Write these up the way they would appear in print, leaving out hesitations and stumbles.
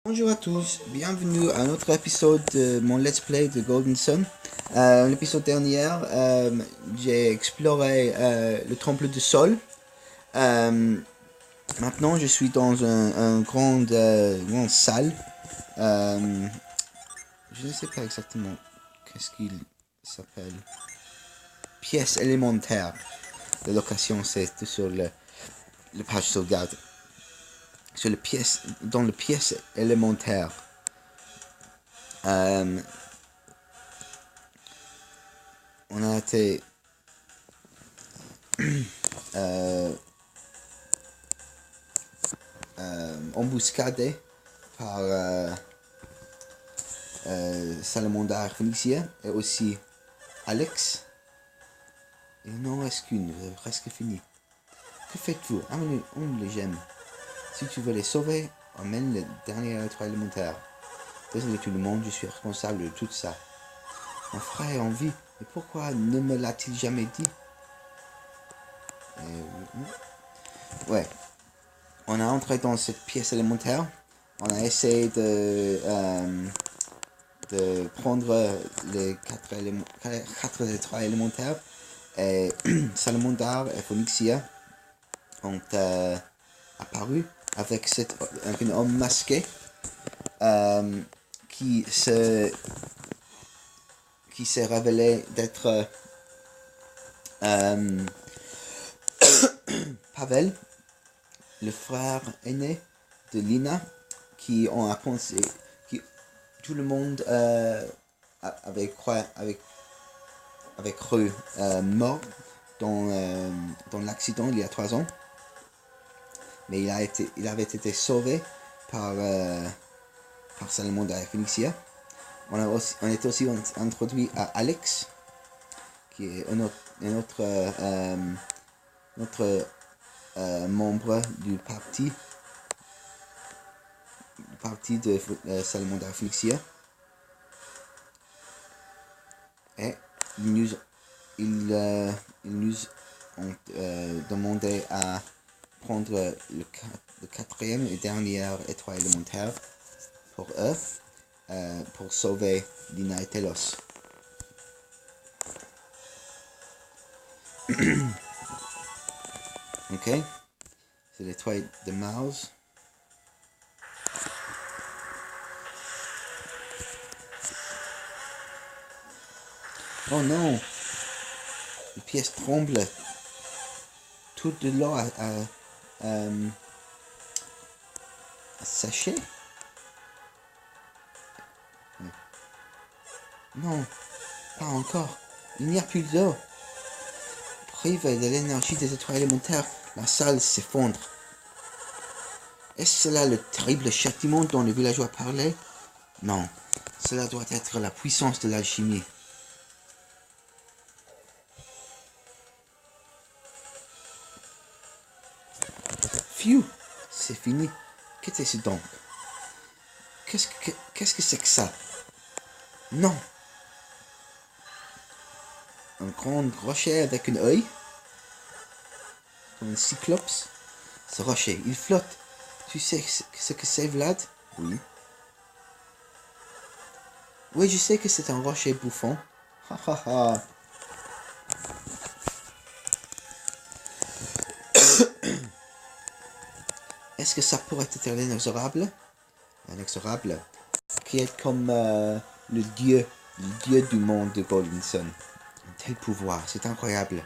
Bonjour à tous, bienvenue à un autre épisode de mon Let's Play de Golden Sun. L'épisode dernier, j'ai exploré le temple du sol. Maintenant, je suis dans une grande salle. Je ne sais pas exactement qu'est-ce qu'il s'appelle. Pièce élémentaire. La location, c'est sur le page sauvegarde. Sur le pièce, dans la pièce élémentaire. On a été embuscadé par Salamander Phoenixia et aussi Alex. Il n'en reste qu'une, vous avez presque fini. Que faites-vous? Amenez les gemmes. Si tu veux les sauver, emmène le dernier étoile élémentaire. Désolé tout le monde, je suis responsable de tout ça. Mon frère est en vie, mais pourquoi ne me l'a-t-il jamais dit? Ouais. On est entré dans cette pièce élémentaire. On a essayé de prendre les 4 étoiles élémentaires. Et Salamander et Phoenixia ont apparu avec un homme masqué qui s'est révélé d'être Pavel, le frère aîné de Lina, qui on a pensé, qui tout le monde avait cru mort dans l'accident il y a 3 ans, mais il avait été sauvé par Salamander et Phoenixia. On était aussi introduit à Alex, qui est un autre membre du parti de Salamander et Phoenixia. Et ils nous ont demandé à prendre le 4e et dernier étoile élémentaire pour eux, pour sauver Lina et Telos. Ok, c'est l'étoile de Mars. Oh non, les pièces tremblent. Tout de l'eau a séché. Non, pas encore. Il n'y a plus d'eau. Privé de l'énergie des étoiles élémentaires, la salle s'effondre. Est-ce là le terrible châtiment dont les villageois parlaient? Non, cela doit être la puissance de l'alchimie. Phew, c'est fini. Qu'était-ce donc? Qu'est-ce que c'est que ça? Non. Un grand rocher avec un œil, comme un cyclope. Ce rocher, il flotte. Tu sais ce que c'est, Vlad? Oui. Oui, je sais que c'est un rocher bouffon. Ha ha ha. Est-ce que ça pourrait être l'inexorable? L'inexorable, qui est comme le dieu du monde de Golden Sun. Un tel pouvoir, c'est incroyable.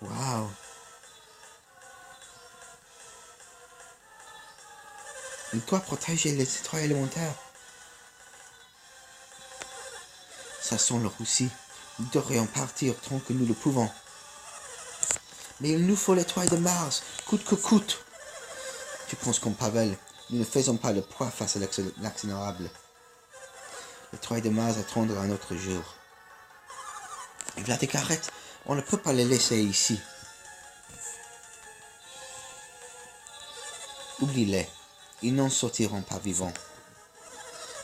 Waouh. Il doit protéger les étoiles élémentaires. Ça sent le roussi. Nous devrions partir tant que nous le pouvons. Mais il nous faut l'étoile de Mars, coûte que coûte. Tu penses comme Pavel, nous ne faisons pas le poids face à l'inexorable. L'étoile de Mars attendra un autre jour. Il y a des carrettes, on ne peut pas les laisser ici. Oublie-les, ils n'en sortiront pas vivants.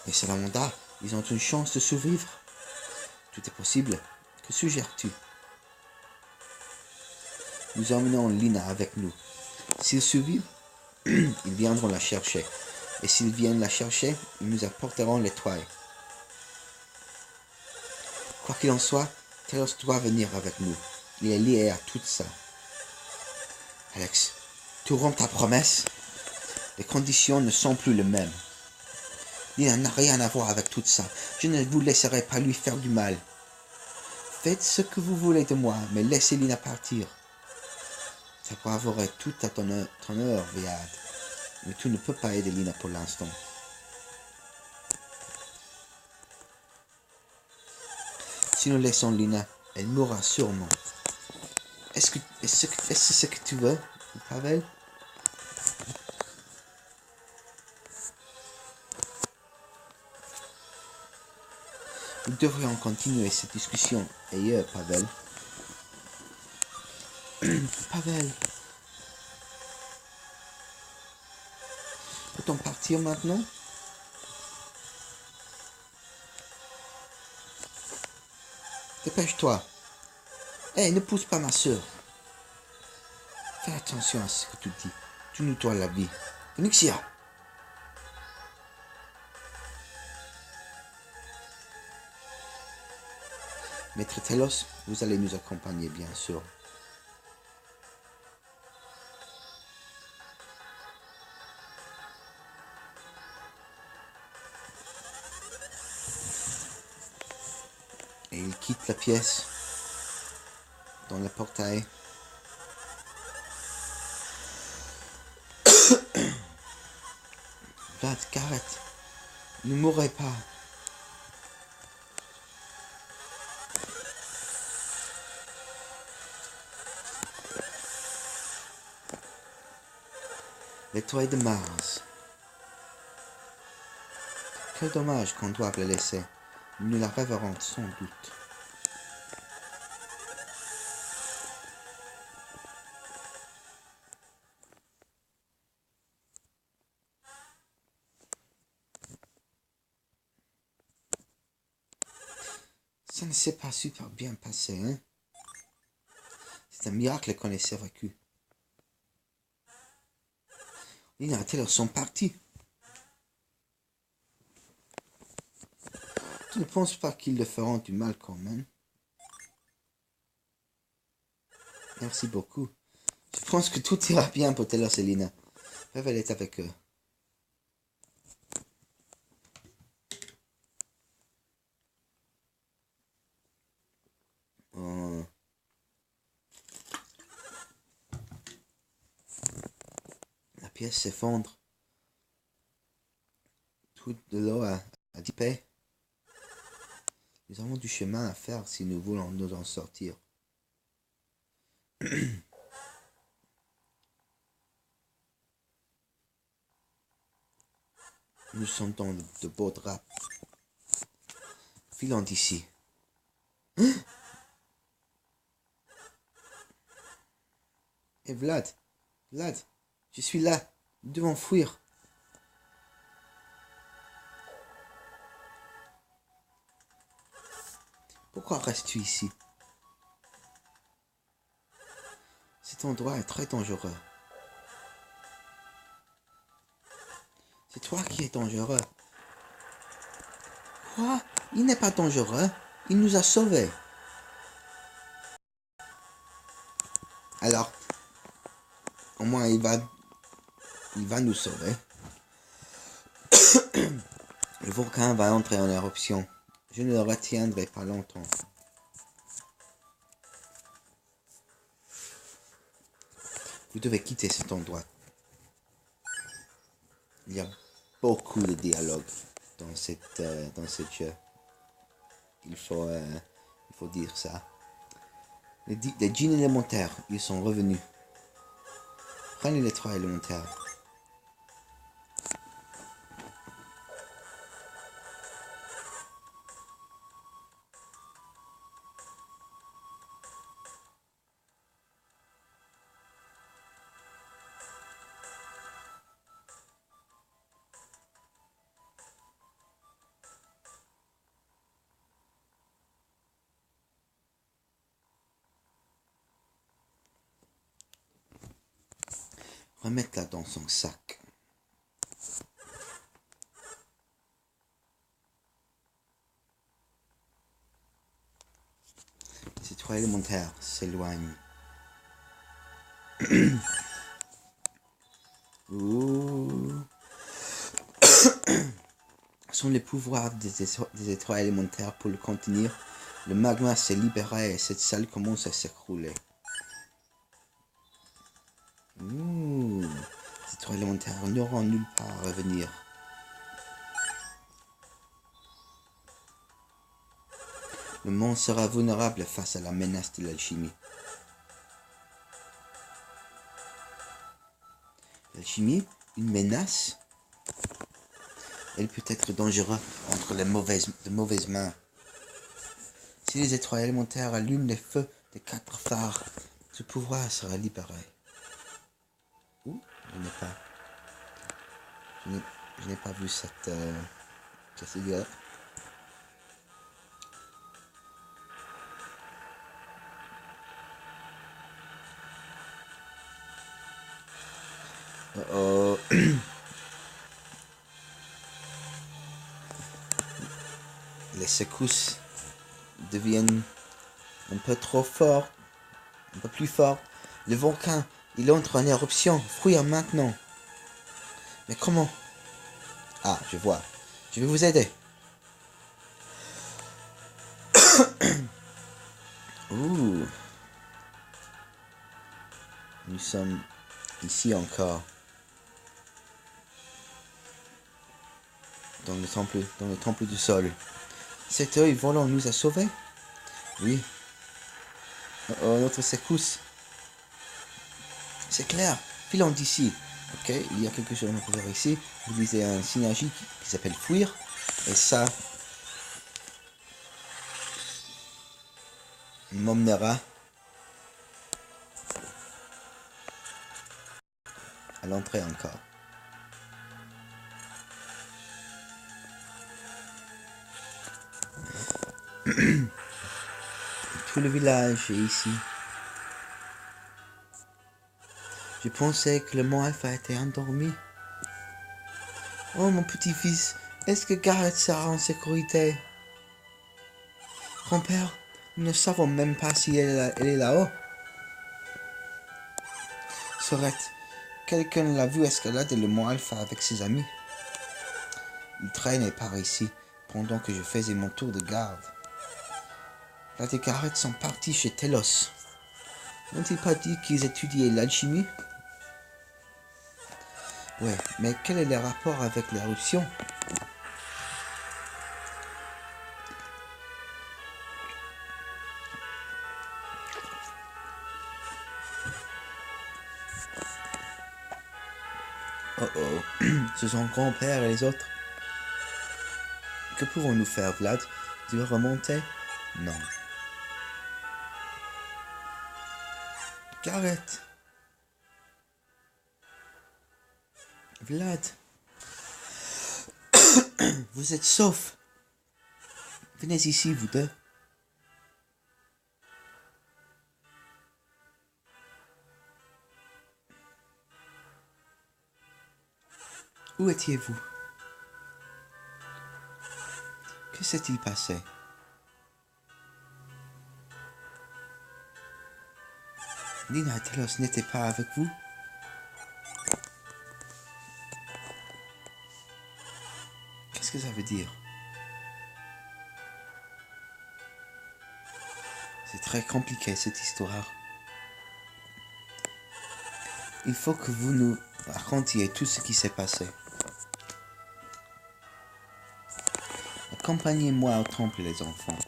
Mais Salamander, ils ont une chance de survivre. Tout est possible. Que suggères-tu? Nous emmenons Lina avec nous. S'ils survivent, ils viendront la chercher. Et s'ils viennent la chercher, ils nous apporteront les toiles. Quoi qu'il en soit, Telos doit venir avec nous. Il est lié à tout ça. Alex, tu romps ta promesse? Les conditions ne sont plus les mêmes. Lina n'a rien à voir avec tout ça. Je ne vous laisserai pas lui faire du mal. Faites ce que vous voulez de moi, mais laissez Lina partir. Ta bravoure est tout à ton honneur, Viad. Mais tu ne peux pas aider Lina pour l'instant. Si nous laissons Lina, elle mourra sûrement. Est-ce ce que tu veux, Pavel? Nous devrions continuer cette discussion ailleurs, Pavel. Pavel. Peut-on partir maintenant? Dépêche-toi. Hé, ne pousse pas ma soeur. Fais attention à ce que tu dis. Tu nous dois la vie. Phoenixia. Maître Telos, vous allez nous accompagner, bien sûr. Et il quitte la pièce dans le portail. Vlad, Garrett, ne mourrez pas. L'étoile de Mars. Quel dommage qu'on doive la laisser. Nous la reverrons sans doute. Ça ne s'est pas super bien passé, hein? C'est un miracle qu'on ait survécu. Lina et Taylor sont partis. Tu ne penses pas qu'ils le feront du mal quand même? Merci beaucoup. Je pense que tout ira bien pour Taylor et Lina. Pavel est avec eux. Oh. La pièce s'effondre. Tout de l'eau a dissipé. Nous avons du chemin à faire si nous voulons nous en sortir. Nous sommes dans de beaux draps. Filons d'ici. Et Vlad, je suis là. Nous devons fuir. Pourquoi restes-tu ici? Cet endroit est très dangereux. C'est toi qui es dangereux. Quoi? Il n'est pas dangereux. Il nous a sauvés. Alors, au moins il va nous sauver. Le volcan va entrer en éruption. Je ne le retiendrai pas longtemps. Vous devez quitter cet endroit. Il y a beaucoup de dialogue dans ce jeu. Il faut dire ça. Les djinns élémentaires, ils sont revenus. Prenez les trois élémentaires. remettre-la dans son sac. Les étoiles élémentaires s'éloignent. Sont les pouvoirs des étoiles élémentaires pour le contenir. Le magma s'est libéré et cette salle commence à s'écrouler. Les étoiles élémentaires n'auront nulle part à revenir. Le monde sera vulnérable face à la menace de l'alchimie. L'alchimie, une menace. Elle peut être dangereuse entre de mauvaises mains. Si les étoiles élémentaires allument les feux des 4 phares, ce pouvoir sera libéré. Où? Je n'ai pas vu cette idée. Les secousses deviennent un peu trop forts, un peu plus forts. Le volcan, il entre en éruption. Fuir maintenant. Mais comment? Ah, je vois. Je vais vous aider. Ouh. Nous sommes ici encore. Dans le temple du sol. Cet œil volant nous a sauvés? Oui. Notre secousse. C'est clair. Filons d'ici. Ok, il y a quelque chose à faire ici. Vous lisez un synergie qui s'appelle fuir. Et ça m'emmènera à l'entrée encore. Tout le village est ici. Je pensais que le mont Alpha était endormi. Oh mon petit-fils, est-ce que Garrett sera en sécurité? Grand-père, nous ne savons même pas si elle est là-haut. Sorette, quelqu'un l'a vu escalader le mont Alpha avec ses amis. Il traînait par ici pendant que je faisais mon tour de garde. Là, des Garrett sont partis chez Telos. N'ont-ils pas dit qu'ils étudiaient l'alchimie? Ouais, mais quel est le rapport avec l'éruption? Oh oh, ce sont grand-père et les autres. Que pouvons-nous faire, Vlad? Tu veux remonter? Non. Garrett. Vlad. Vous êtes saufs. Venez ici, vous deux. Où étiez-vous? Que s'est-il passé? Nina et Telos n'étaient pas avec vous? Qu'est-ce que ça veut dire? C'est très compliqué cette histoire. Il faut que vous nous racontiez tout ce qui s'est passé. Accompagnez-moi au temple, les enfants.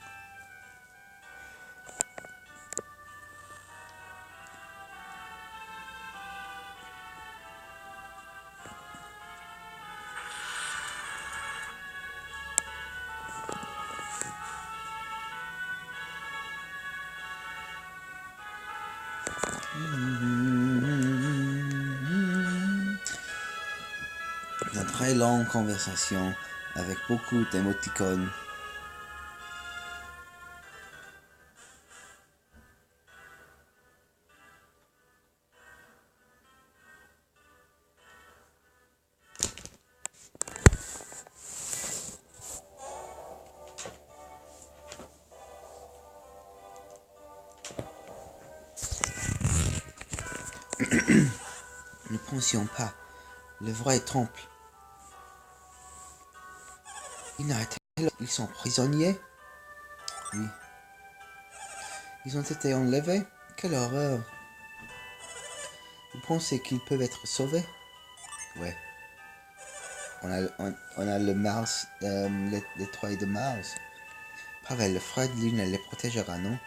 Une très longue conversation avec beaucoup d'émoticônes. Ne pensions pas. Le vrai temple. Ils sont prisonniers? Oui. Ils ont été enlevés? Quelle horreur. Vous pensez qu'ils peuvent être sauvés? Ouais. On a le Mars, l'étoile de Mars. Pavel, le frère de Lune les protégera, non?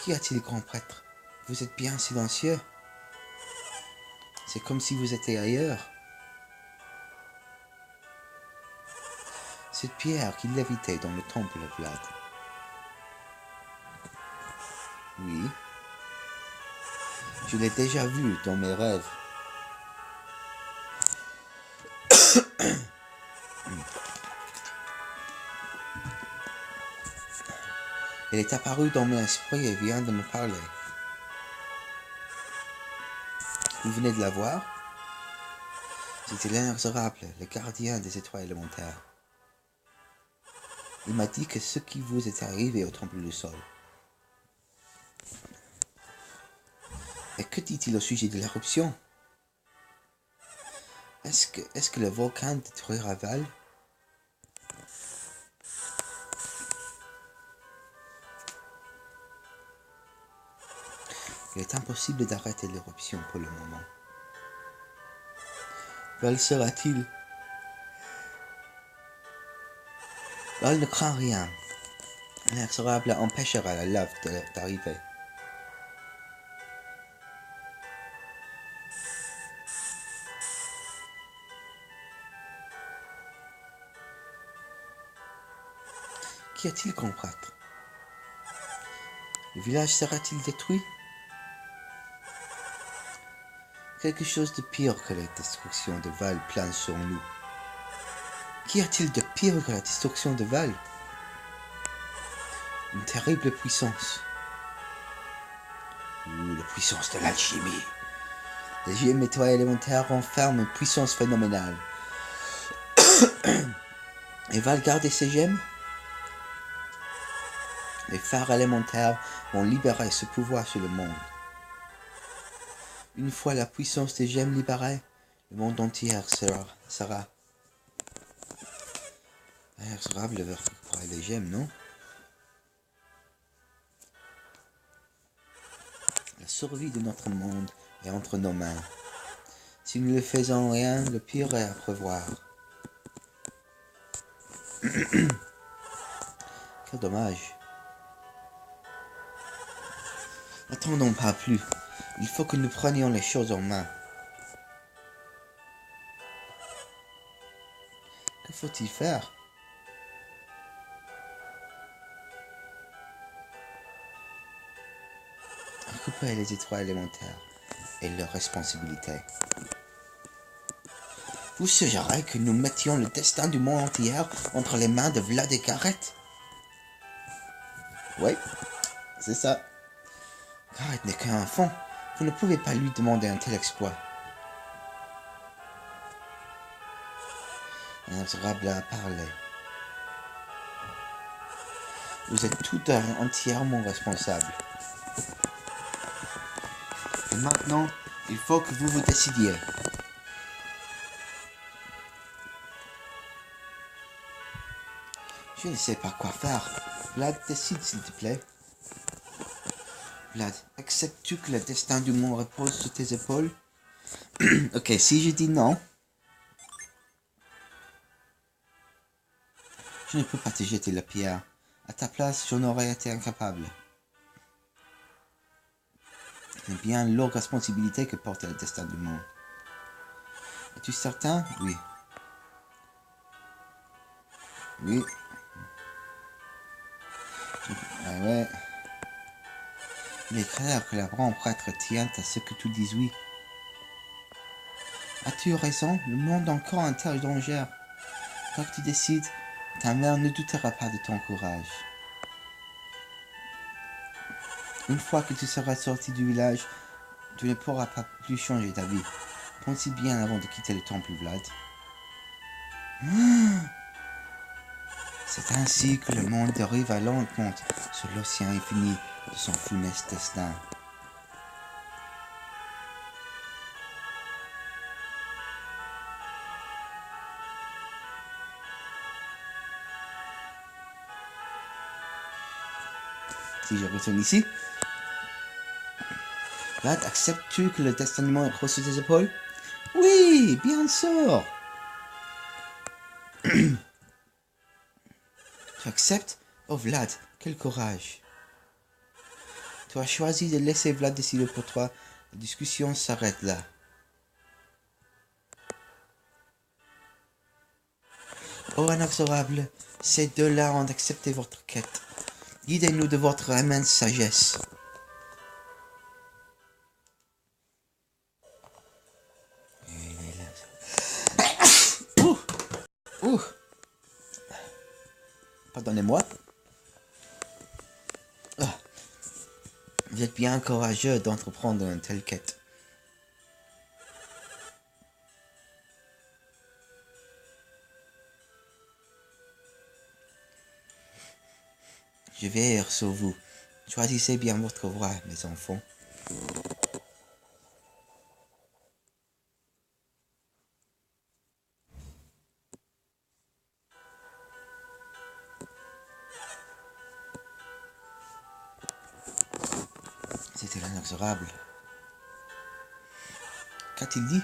Qu'y a-t-il, grand prêtre? Vous êtes bien silencieux. C'est comme si vous étiez ailleurs. Cette pierre qui lévitait dans le temple, Vlad. Oui. Je l'ai déjà vue dans mes rêves. Elle est apparue dans mon esprit et vient de me parler. Vous venez de la voir? C'était l'inexorable, le gardien des étoiles élémentaires. Il m'a dit que ce qui vous est arrivé au temple du sol. Et que dit-il au sujet de l'éruption? Est-ce que le volcan détruira Val? Il est impossible d'arrêter l'éruption pour le moment. Val sera-t-il? Val ne craint rien. L'inexorable empêchera la lave d'arriver. Qu'y a-t-il, grand prêtre? Le village sera-t-il détruit? Quelque chose de pire que la destruction de Val plane sur nous. Qu'y a-t-il de pire que la destruction de Val? Une terrible puissance. La puissance de l'alchimie. Les gemmes étoiles élémentaires renferment une puissance phénoménale. Et Val garder ces gemmes? Les phares élémentaires vont libérer ce pouvoir sur le monde. Une fois la puissance des gemmes libérée, le monde entier sera inexorable de récupérer les gemmes, non? La survie de notre monde est entre nos mains. Si nous ne faisons rien, le pire est à prévoir. Quel dommage. N'attendons pas plus. Il faut que nous prenions les choses en main. Que faut-il faire? Récupérer les étoiles élémentaires et leurs responsabilités. Vous suggérez que nous mettions le destin du monde entier entre les mains de Vlad et Gareth? Oui, c'est ça. Gareth n'est qu'un enfant. Vous ne pouvez pas lui demander un tel exploit. L'inexorable a parlé. Vous êtes tout entièrement responsable. Et maintenant, il faut que vous vous décidiez. Je ne sais pas quoi faire. Vlad, décide s'il te plaît. Vlad, acceptes-tu que le destin du monde repose sur tes épaules? Ok, si je dis non, je ne peux pas te jeter la pierre. À ta place, j'en aurais été incapable. C'est bien lourde responsabilité que porte le destin du monde. Es-tu certain? Oui. Oui. Ah ouais. Il est clair que la grand prêtre tient à ce que tu dises oui. As-tu raison? Le monde a encore un tel danger. Quand tu décides, ta mère ne doutera pas de ton courage. Une fois que tu seras sorti du village, tu ne pourras pas plus changer ta vie. Pense-y bien avant de quitter le temple, Vlad. C'est ainsi que le monde dérive lentement sur l'océan infini de son funeste destin. Si je retourne ici. Vlad, acceptes-tu que le destin du monde repose sur tes épaules? Oui, bien sûr. Tu acceptes? Oh Vlad, quel courage. Tu as choisi de laisser Vlad décider pour toi. La discussion s'arrête là. Oh inexorable, ces deux-là ont accepté votre quête. Guidez-nous de votre immense sagesse. Ouh. Pardonnez-moi. Ah. Vous êtes bien courageux d'entreprendre une telle quête. Je veille sur vous. Choisissez bien votre voie, mes enfants. C'était l'inexorable. Qu'a-t-il dit?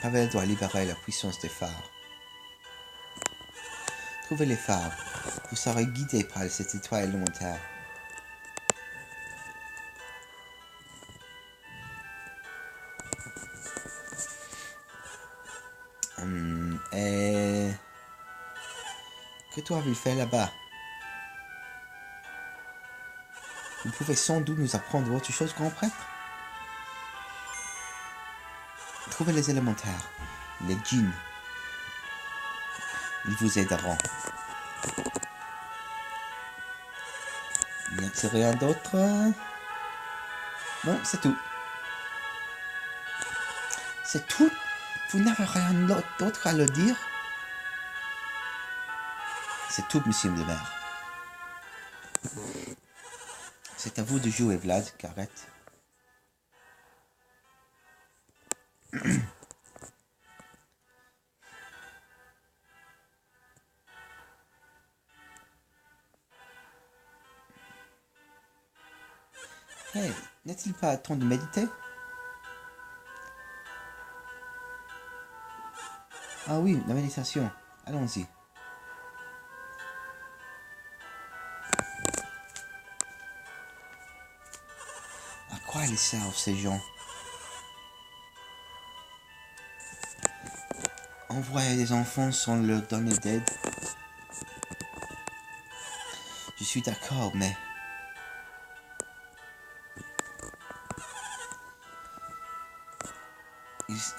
Pavel doit libérer la puissance des phares. Trouvez les phares. Vous serez guidé par cette étoile élémentaire. Et... Que doit-il faire là-bas? Vous pouvez sans doute nous apprendre autre chose, grand prêtre? Trouvez les élémentaires, les djinns. Ils vous aideront. Il n'y a rien d'autre? Non, c'est tout. C'est tout? Vous n'avez rien d'autre à le dire? C'est tout, monsieur le maire. C'est à vous de jouer, Vlad, Gareth. Hey, n'est-il pas temps de méditer? Ah oui, la méditation. Allons-y. À quoi ils servent, ces gens? Envoyer des enfants sans leur donner d'aide? Je suis d'accord, mais...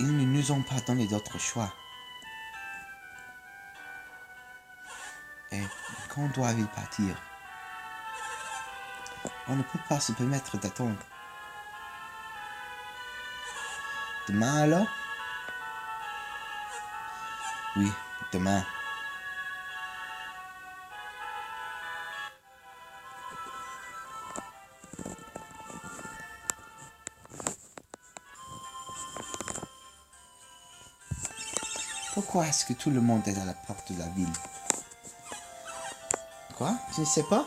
Ils ne nous ont pas donné d'autre choix. Et quand doivent-ils partir? On ne peut pas se permettre d'attendre. Demain alors? Oui, demain. Pourquoi est-ce que tout le monde est à la porte de la ville? Quoi? Tu ne sais pas?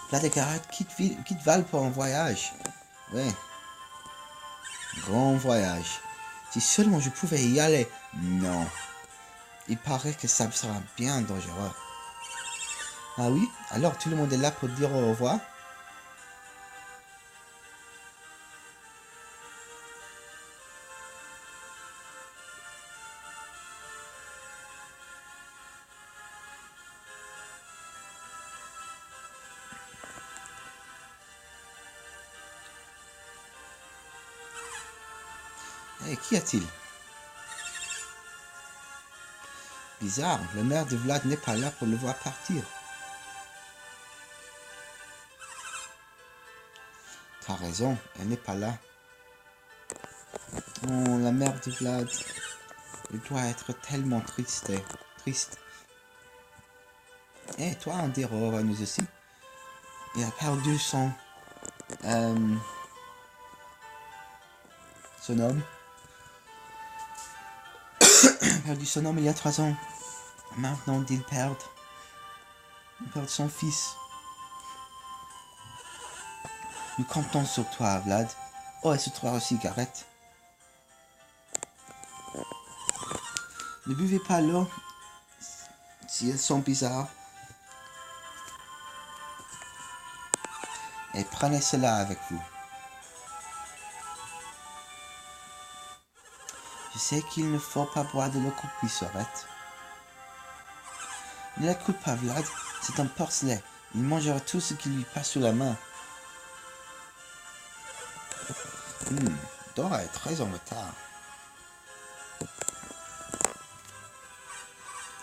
Vlad et Gareth quitte Val pour un voyage. Oui. Grand voyage. Si seulement je pouvais y aller. Non. Il paraît que ça sera bien dangereux. Ah oui? Alors tout le monde est là pour dire au revoir? Et qu'y a-t-il? Bizarre, le maire de Vlad n'est pas là pour le voir partir. T'as raison, elle n'est pas là. Oh, la mère de Vlad. Elle doit être tellement triste. Et toi, on dirait au revoir nous aussi. Il a perdu son homme. Il a perdu son homme il y a 3 ans. Maintenant, il perd son fils. Nous comptons sur toi, Vlad. Oh, et sur toi aussi, Gareth. Ne buvez pas l'eau si elles sont bizarres. Et prenez cela avec vous. Je sais qu'il ne faut pas boire de l'eau coupée, Sorette. Ne l'écoute pas, Vlad. C'est un porcelet. Il mangera tout ce qui lui passe sous la main. Dora est très en retard.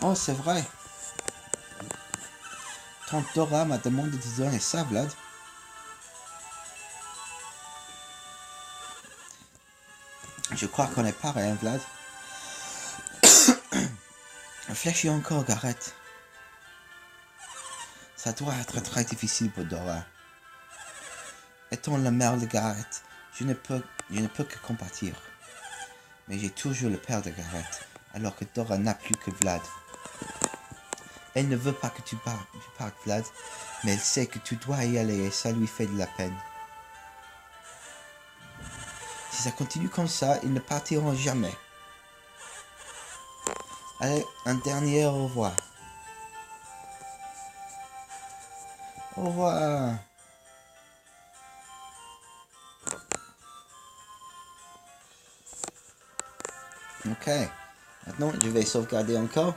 Oh, c'est vrai. Tante Dora m'a demandé de donner ça, Vlad. Je crois qu'on est pareil, hein, Vlad. Réfléchis encore, Gareth. Ça doit être très difficile pour Dora. Étant la mère de Gareth, je ne peux que compatir. Mais j'ai toujours le père de Gareth, alors que Dora n'a plus que Vlad. Elle ne veut pas que tu partes, Vlad, mais elle sait que tu dois y aller et ça lui fait de la peine. Si ça continue comme ça, ils ne partiront jamais. Allez, un dernier au revoir. Au revoir. Ok. Maintenant, je vais sauvegarder encore.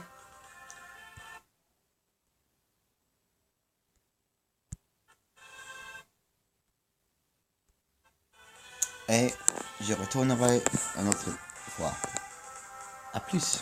Et je retournerai une autre fois. A plus.